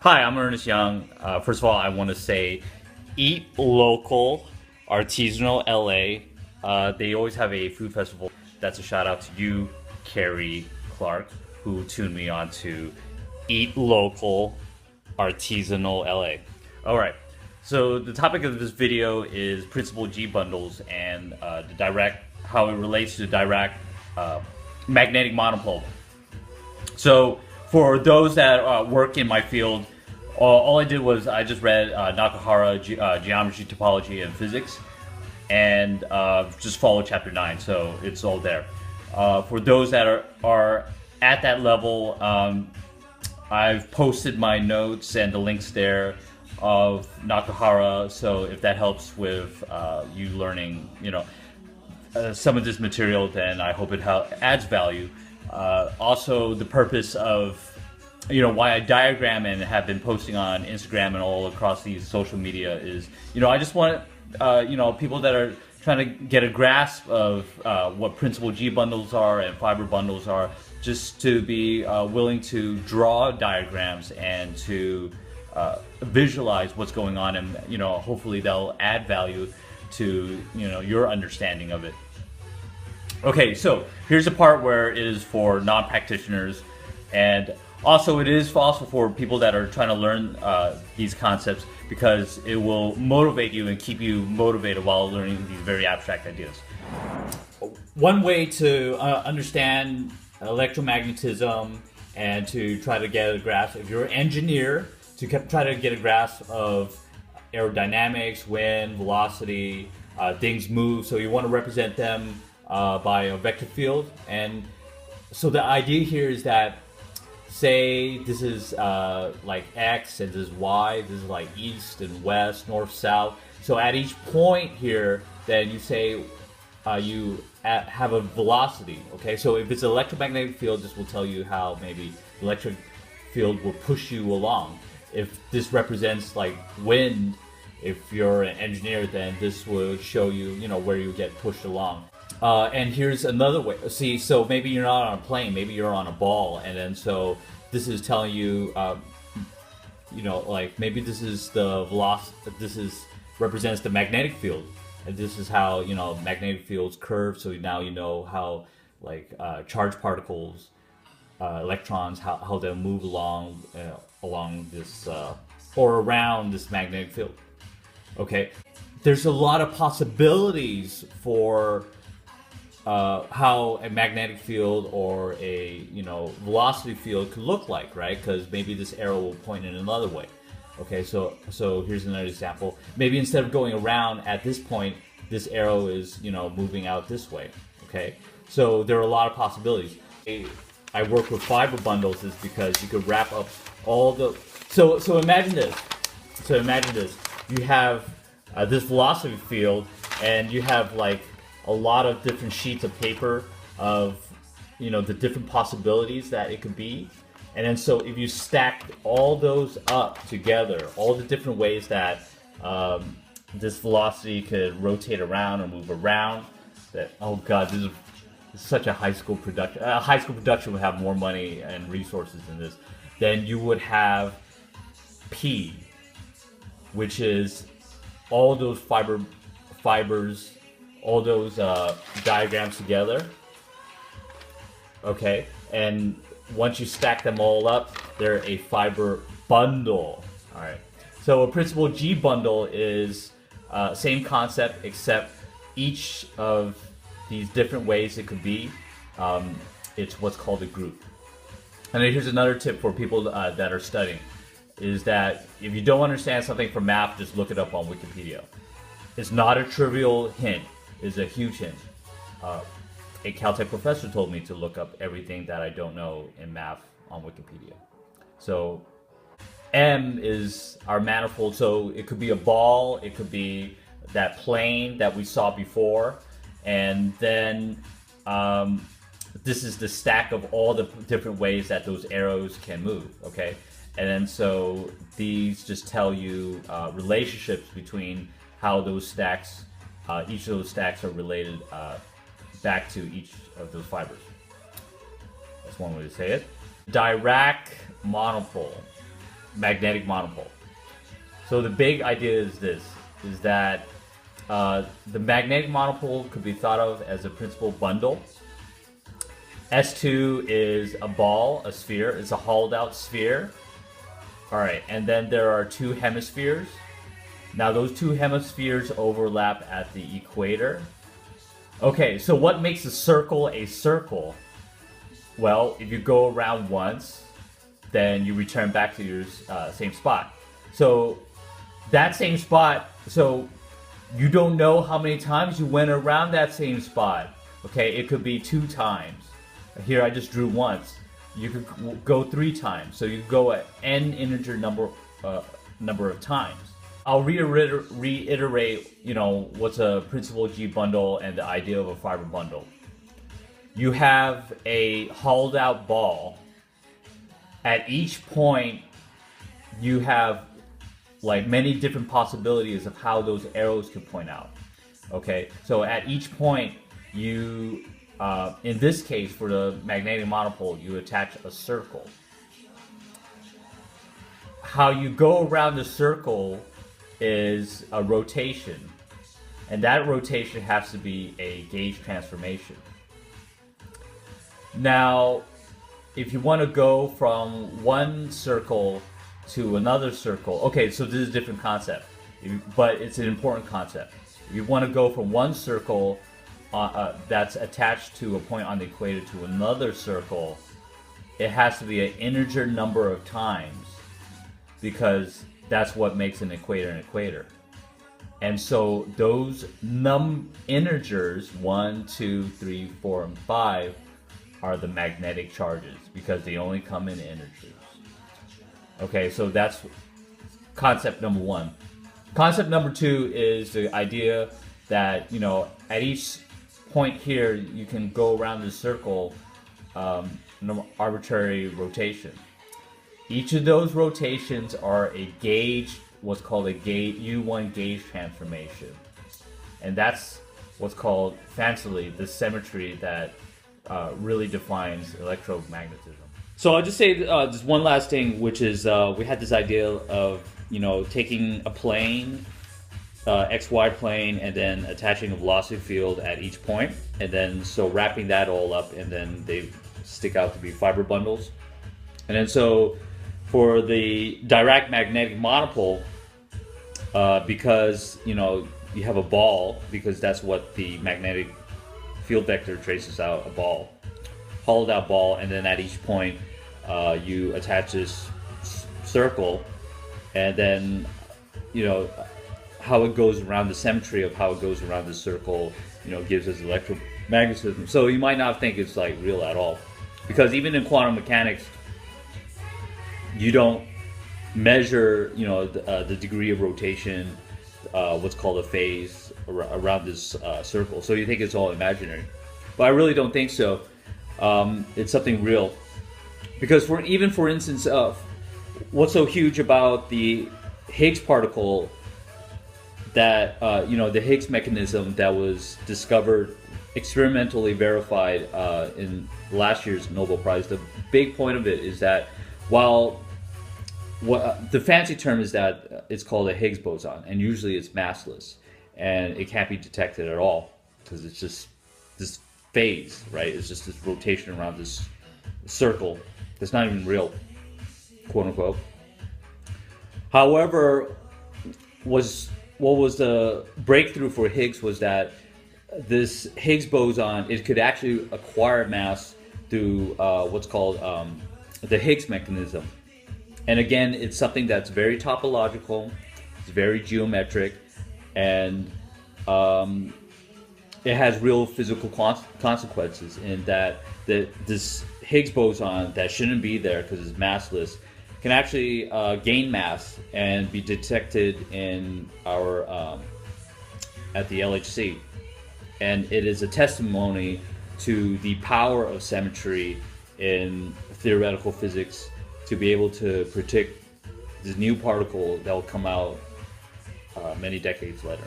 Hi, I'm Ernest Young. First of all, I want to say eat local, artisanal LA. They always have a food festival. That's a shout out to you, Carrie Clark, who tuned me on to eat local, artisanal LA. All right. So the topic of this video is principal G bundles and the Dirac, how it relates to Dirac magnetic monopole. So for those that work in my field, all I did was I just read Nakahara, geometry, topology, and physics, and just follow chapter 9. So it's all there. For those that are at that level, I've posted my notes and the links there of Nakahara. So if that helps with you learning, some of this material, then I hope it adds value. Also, the purpose of why I diagram and have been posting on Instagram and all across these social media is I just want people that are trying to get a grasp of what principal G bundles are and fiber bundles are, just to be willing to draw diagrams and to visualize what's going on, and hopefully they'll add value to your understanding of it. Okay, so here's the part where it is for non-practitioners, and also it is also for people that are trying to learn these concepts, because it will motivate you and keep you motivated while learning these very abstract ideas. One way to understand electromagnetism and to try to get a grasp, if you're an engineer, to try to get a grasp of aerodynamics, wind, velocity, things move, so you want to represent them by a vector field. And so the idea here is that, say this is like X and this is Y, this is like east and west, north, south. So at each point here, then you say you have a velocity. Okay, so if it's an electromagnetic field, this will tell you how maybe the electric field will push you along. If this represents like wind, if you're an engineer, then this will show you where you get pushed along. And here's another way. See, so maybe you're not on a plane, maybe you're on a ball, and then so this is telling you, like maybe this is the velocity. Represents the magnetic field, and this is how magnetic fields curve. So now you know how charged particles, electrons, how they'll move along this or around this magnetic field. Okay, there's a lot of possibilities for how a magnetic field or a velocity field could look like, right? Because maybe this arrow will point in another way. Okay, so here's another example. Maybe instead of going around at this point, this arrow is moving out this way. Okay, so there are a lot of possibilities. I work with fiber bundles is because you could wrap up all the. So imagine this. You have this velocity field, and you have a lot of different sheets of paper of the different possibilities that it could be. And then so if you stack all those up together, all the different ways that this velocity could rotate around or move around, that, oh god, this is such a high school production. High school production would have more money and resources than this. Then you would have P, which is all those fibers, all those diagrams together. Okay, and once you stack them all up, they're a fiber bundle. All right, so a principal G bundle is same concept, except each of these different ways it could be, it's what's called a group. And then here's another tip for people that are studying, is that if you don't understand something from math, just look it up on Wikipedia. It's not a trivial hint, it's a huge hint. A Caltech professor told me to look up everything that I don't know in math on Wikipedia. So M is our manifold, so it could be a ball, it could be that plane that we saw before, and then this is the stack of all the different ways that those arrows can move, okay? And then so these just tell you relationships between how those stacks, each of those stacks are related back to each of those fibers. That's one way to say it. Dirac monopole. magnetic monopole. So the big idea is this, is that the magnetic monopole could be thought of as a principal bundle. S2 is a ball, a sphere. It's a hollowed out sphere. All right, and then there are two hemispheres. Now those two hemispheres overlap at the equator. Okay, so what makes a circle a circle? Well, if you go around once, then you return back to your same spot. So that same spot, so you don't know how many times you went around that same spot. Okay, it could be 2 times. Here I just drew once. You could go 3 times. So you go at n integer number of times. I'll reiterate, you know, what's a principal G bundle and the idea of a fiber bundle. You have a hollowed out ball. At each point, you have like many different possibilities of how those arrows could point out. Okay, so at each point, you, in this case, for the magnetic monopole, you attach a circle. How you go around the circle is a rotation, and that rotation has to be a gauge transformation. Now, if you want to go from one circle to another circle, okay, so this is a different concept, but it's an important concept. You want to go from one circle that's attached to a point on the equator to another circle, it has to be an integer number of times, because that's what makes an equator an equator. And so those integers, 1, 2, 3, 4, and 5, are the magnetic charges, because they only come in integers. Okay, so that's concept number 1. Concept number 2 is the idea that, you know, at each point here, you can go around the circle, arbitrary rotation. Each of those rotations are a gauge, what's called a U1 gauge transformation. And that's what's called, fancily, the symmetry that really defines electromagnetism. So I'll just say just one last thing, which is we had this idea of, you know, taking a plane, XY plane, and then attaching a velocity field at each point, and then so wrapping that all up, and then they stick out to be fiber bundles. And then so for the Dirac magnetic monopole, because, you know, you have a ball, because that's what the magnetic field vector traces out, a ball, hollowed out ball, and then at each point you attach this circle, and then, you know, how it goes around, the symmetry of how it goes around the circle, you know, gives us electromagnetism. So you might not think it's like real at all, because even in quantum mechanics, you don't measure, you know, the degree of rotation, what's called a phase around this circle. So you think it's all imaginary, but I really don't think so. It's something real, because for instance, what's so huge about the Higgs particle, that you know, the Higgs mechanism that was discovered, experimentally verified in last year's Nobel Prize. The big point of it is that while the fancy term is that it's called a Higgs boson, and usually it's massless, and it can't be detected at all, because it's just this phase, right? It's just this rotation around this circle that's not even real, quote unquote. However, what was the breakthrough for Higgs was that this Higgs boson, it could actually acquire mass through what's called the Higgs mechanism. And again, it's something that's very topological, it's very geometric, and it has real physical consequences in that this Higgs boson that shouldn't be there because it's massless can actually gain mass and be detected in our at the LHC. And it is a testimony to the power of symmetry in theoretical physics to be able to predict this new particle that will come out many decades later.